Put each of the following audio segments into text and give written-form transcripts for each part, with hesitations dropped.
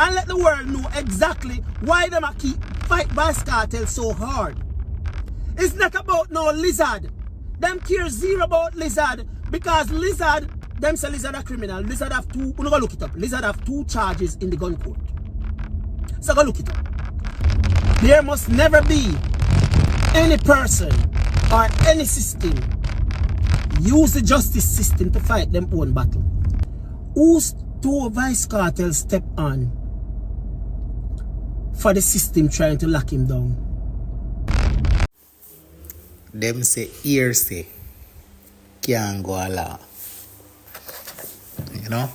and let the world know exactly why them a keep fight Vybz Kartel so hard. It's not about no Lizard. Them care zero about Lizard because Lizard, them say Lizard a criminal. Lizard have two, go look it up. Lizard have 2 charges in the gun court. So go look it up. There must never be any person or any system use the justice system to fight them own battle. Who's to Vybz Kartel step on for the system trying to lock him down? Them say hearsay can't go along. You know?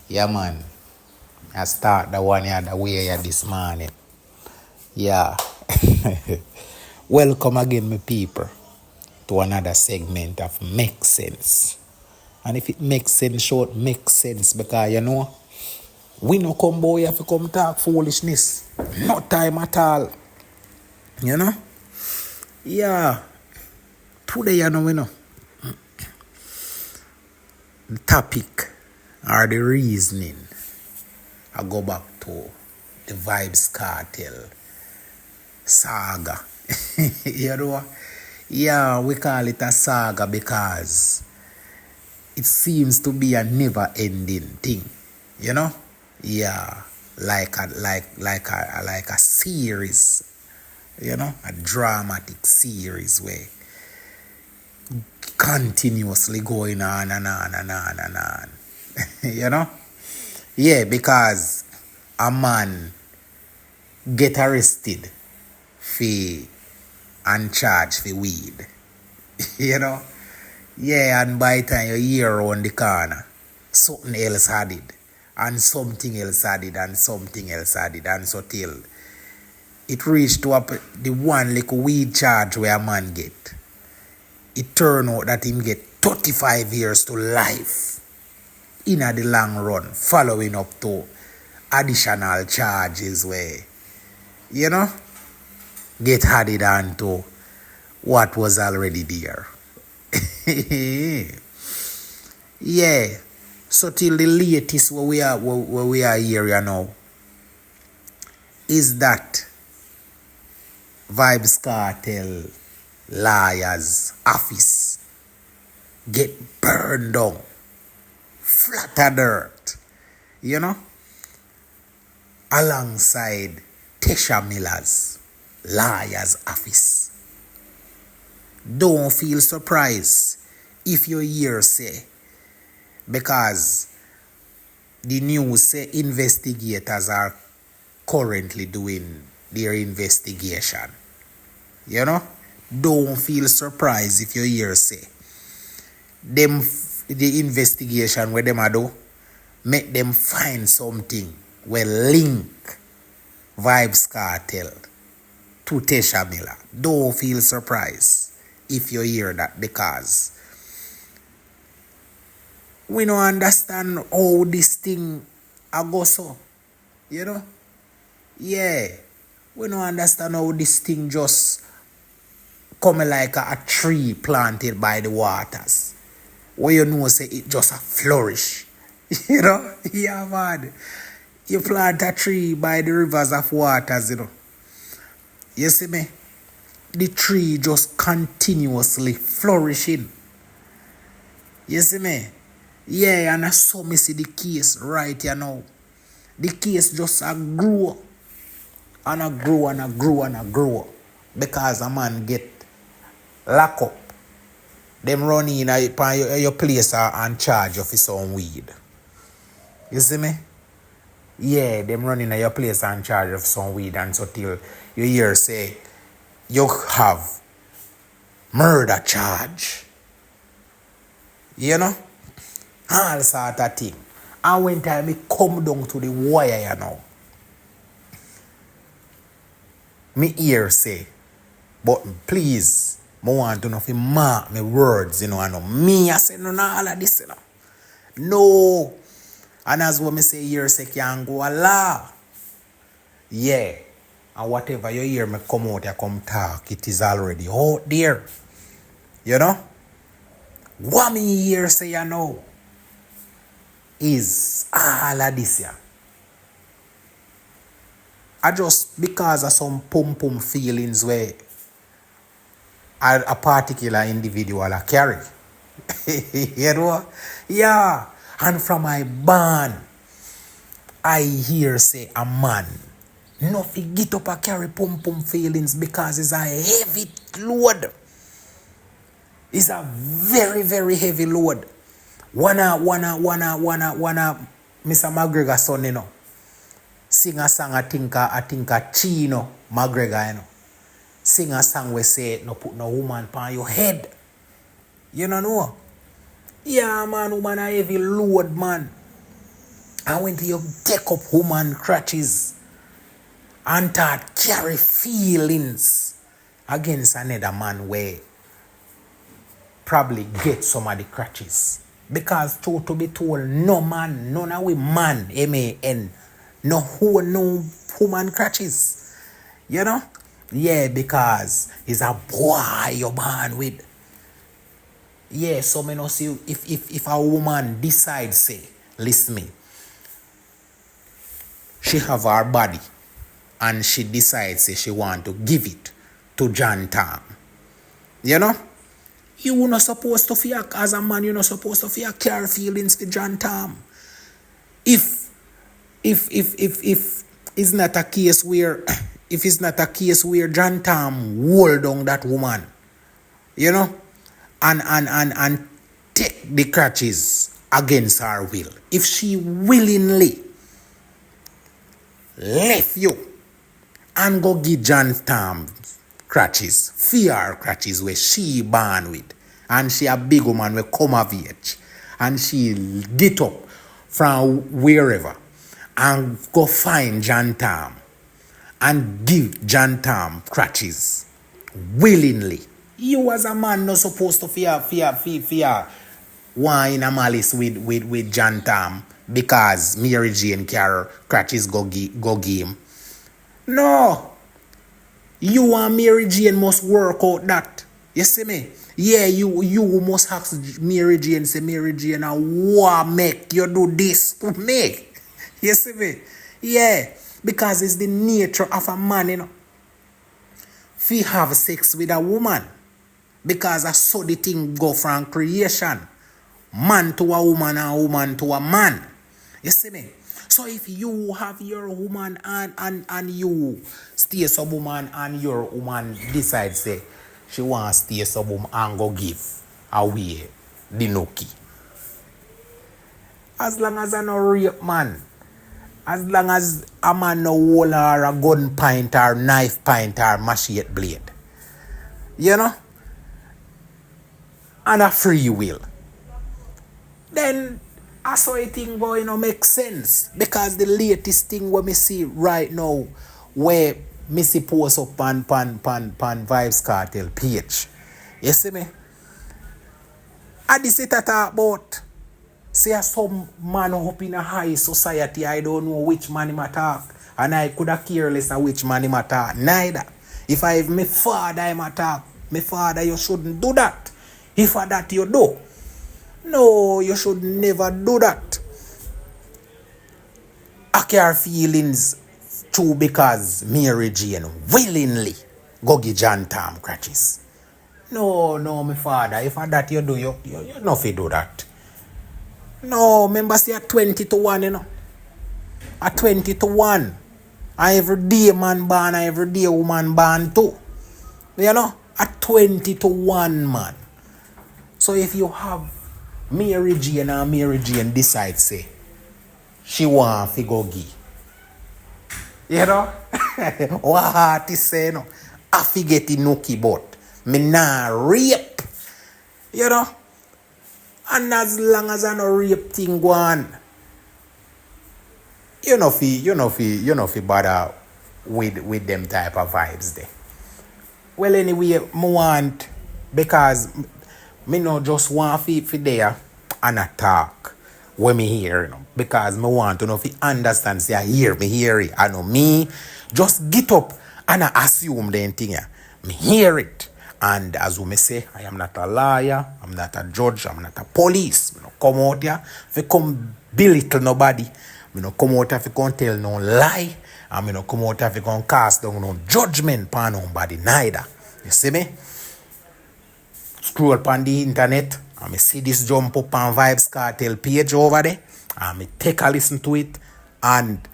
Yeah, man. I start the one here the way here this morning. Yeah. Welcome again, my people, to another segment of Make Sense. And if it makes sense, short makes sense, because you know, we no come boy have to come talk foolishness. No time at all. You know? Yeah. Today, you know, we know. The topic or the reasoning, I go back to the Vybz Kartel saga. You know? Yeah, we call it a saga because it seems to be a never-ending thing. You know? Yeah. Like a series. You know? A dramatic series where continuously going on and on and on and on. You know? Yeah, because a man get arrested and charged for weed. You know? Yeah, and by the time you hear around the corner, something else added, and something else added, and something else added, and so till it reached to the one little weed charge where a man get. It turned out that him get 35 years to life in the long run, following up to additional charges where, you know, get added on to what was already there. Yeah. So till the latest where we are here, you know, is that Vybz Kartel lawyer's office get burned down, flat dirt, you know, alongside Tesha Miller's lawyer's office. Don't feel surprised if you hear say, because the news say investigators are currently doing their investigation. You know? Don't feel surprised if you hear say the investigation where them a do make them find something where link Vybz Kartel to Tesha Miller. Don't feel surprised if you hear that, because we don't understand how this thing a go so. You know? Yeah. We don't understand how this thing just come like a tree planted by the waters. Where you know say it just a flourish. You know? Yeah, man. You plant a tree by the rivers of waters, you know. You see me? The tree just continuously flourishing. You see me? Yeah, and I saw me see the case right here now. The case just a grow. And a grow and a grow and a grow. Because a man get locked up. Them run in your place and charge of his own weed. You see me? Yeah, them running at your place and charge of some weed, and so till you hear say you have murder charge. You know? All sort of thing. And when time me come down to the wire, you know, me hear say, but please, I want to know if you mark my words, you know, I know. Me, I say, no, all of this, you know. No. And as what me say here, say, can go a law. Yeah. And whatever you hear me come out, you come talk, it is already out there. You know? What me hear say, you know, is all of this, yeah. I just because of some pum feelings where a particular individual I carry. You know? Yeah. And from my band, I hear say a man no fi get up and carry pum feelings because it's a heavy load. It's a very, very heavy load. Wanna Mr. McGregor son, you know. Sing a song I think a Chino McGregor, you know. Sing a song we say no put no woman on your head. You know? Yeah, man, woman a heavy load, man. And when you take up woman crutches and start carry feelings against another man where probably get some of the crutches. Because to be told, no man, none of we man, M-A-N, no woman crutches. You know? Yeah, because he's a boy you're born with. Yeah, so me no see if a woman decides, say, listen me, she have her body and she decides, say, she want to give it to John Tam. You know? You not supposed to fear, as a man, you're not supposed to fear care feelings for John Tam. If it's not a case where John Tam hold on that woman, you know, and take the crutches against her will. If she willingly left you and go give John Tam crutches, fear crutches where she born with, and she a big woman will come of age, and she get up from wherever and go find John Tam and give John Tam crutches willingly. You as a man not supposed to fear wine and malice with John Tam because Mary Jane Carroll crutches go give him. No. You and Mary Jane must work out that. You see me? Yeah, you must ask Mary Jane, say, Mary Jane, what make you do this to me? You see me? Yeah, because it's the nature of a man, you know. If he have sex with a woman, because I saw the thing go from creation. Man to a woman and woman to a man. You see me? So if you have your woman and you stay some woman and your woman decides say she wants to stay some woman and go give away the nookie. As long as I no rape man, as long as a man no hold her a gun point or knife point or machete blade, you know, and a free will, then I saw a thing going to make sense. Because the latest thing what me see right now, where me see post up pan Vybz Kartel page. You see me? I this it talk about. Say some man up in a high society, I don't know which man him attack. And I could have careless of which man him attack. Neither. If I have my father him attack, my father, you shouldn't do that. If that you do, no, you should never do that. I care feelings too because Mary Jane willingly go give John Tam crutches. No, my father, if that you do, you not fi do that. No, remember say at 20-1, you know. At 20-1. And every day man born, and every day woman born too. You know? At 20-1, man. So if you have Mary Jane and Mary Jane decides say she want to go give. You know? What heart is saying, no? I forget the nookie but me nah rape. You know? And as long as I no rape thing go on, you know fi bother with them type of vibes there. Well anyway, me want, because me no just want fi there and a talk when me hear, you know, because me want to know if you understand, say I hear it. I know me just get up and I assume the thing here. Me hear it. And as we may say, I am not a liar, I'm not a judge, I'm not a police. You know, come out here, if you come belittle nobody, Me no come out if you can't tell no lie. And me no come out if you can't cast down no judgment upon nobody neither. You see me? Scroll up on the internet and me see this jump up on Vybz Kartel page over there. And me take a listen to it and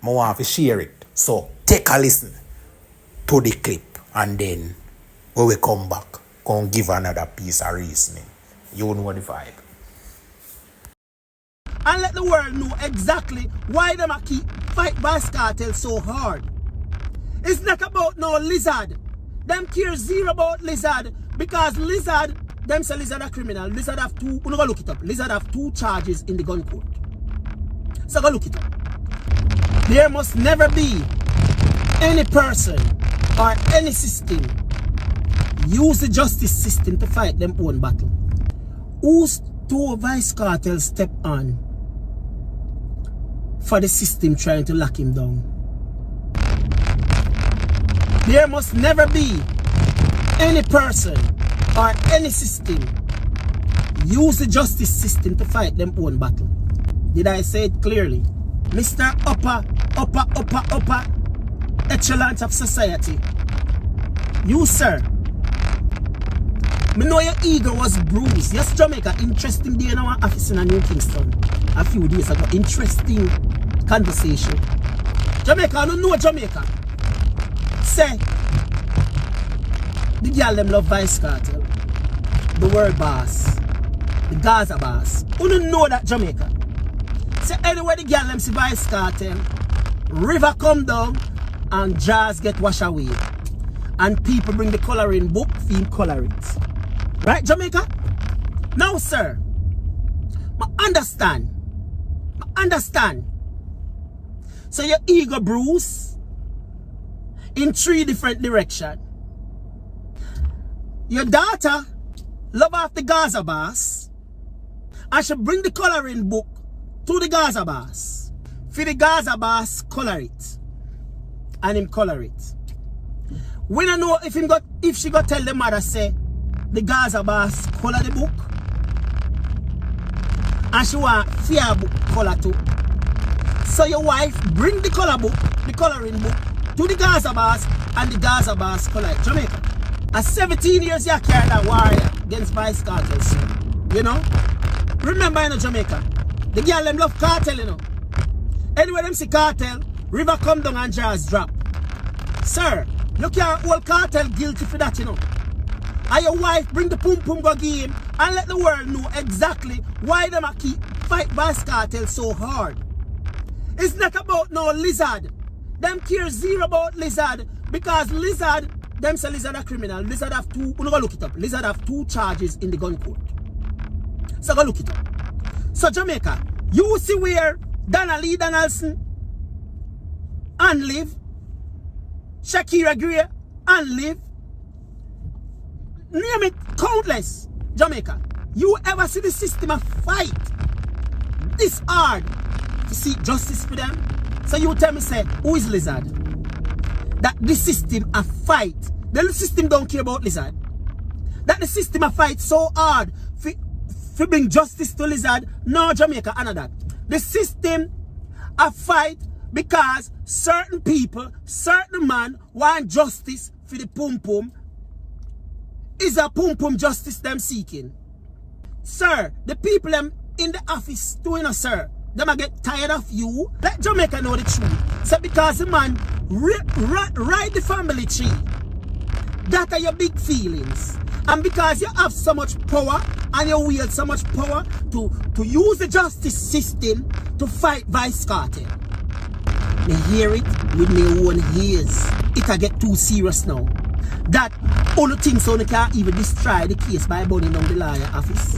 I want to share it. So take a listen to the clip and then when we come back, come give another piece of reasoning. You know the vibe. And let the world know exactly why them a keep fight Vybz Kartel so hard. It's not about no lizard. Them care zero about lizard because lizard, them say lizard a criminal. Lizard have two, go look it up. Lizard have 2 charges in the gun court. So go look it up. There must never be any person or any system use the justice system to fight them own battle. Who's to Vybz Kartel step on for the system trying to lock him down? There must never be any person or any system use the justice system to fight them own battle. Did I say it clearly? Mr. Upper echelon of society. You, sir. Me know your ego was bruised. Yes, Jamaica. Interesting day in our office in New Kingston. A few days ago. Interesting conversation. Jamaica, I don't know Jamaica. Say, the girl them love Vybz Kartel. The world boss. The Gaza boss. Who don't know that Jamaica? Say, anyway the girl them see Vybz Kartel, river come down and jars get washed away. And people bring the coloring book for him color it. Right, Jamaica? Now, sir, I understand. So your ego bruise in 3 different directions. Your daughter love off the Gaza boss and she bring the coloring book to the Gaza boss. For the Gaza boss color it. And him color it. We don't know if she got tell the mother say the Gaza boss color the book. And she want fair book color too. So your wife bring the color book, the coloring book, to the Gaza boss and the Gaza boss color it. Jamaica. At 17 years you carry that warrior against Vybz Kartel. You know? Remember in Jamaica. The girl them love Kartel, you know. Anyway them see Kartel, river come down and jars drop. Sir, look here, whole Kartel guilty for that, you know. And your wife bring the pum pum go game and let the world know exactly why them a keep fight Vybz Kartel so hard. It's not about no lizard. Them care zero about lizard because lizard, them say lizard a criminal. Lizard have 2, go look it up. Lizard have 2 charges in the gun court. So go look it up. So Jamaica, you see where Donna Lee Donaldson and live, Shakira Gray and live, name it countless. Jamaica, you ever see the system of fight this hard to seek justice for them? So you tell me, say, who is lizard? That the system of fight, the system don't care about lizard. That the system of fight so hard to bring justice to lizard. No, Jamaica, another. The system of fight because certain people, certain man want justice for the pum pum. Is a pum pum justice them seeking? Sir, the people them in the office doing a sir, them a get tired of you. Let Jamaica know the truth. So because the man ride the family tree, that are your big feelings. And because you have so much power and you wield so much power to use the justice system to fight Vybz Kartel. Me hear it with my own ears. It a get too serious now. That only things only can't even destroy the case by burning down the lawyer office.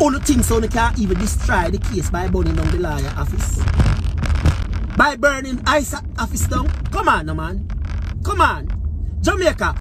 Only things only can't even destroy the case by burning down the lawyer office. By burning ISA office down. Come on, no man. Come on. Jamaica.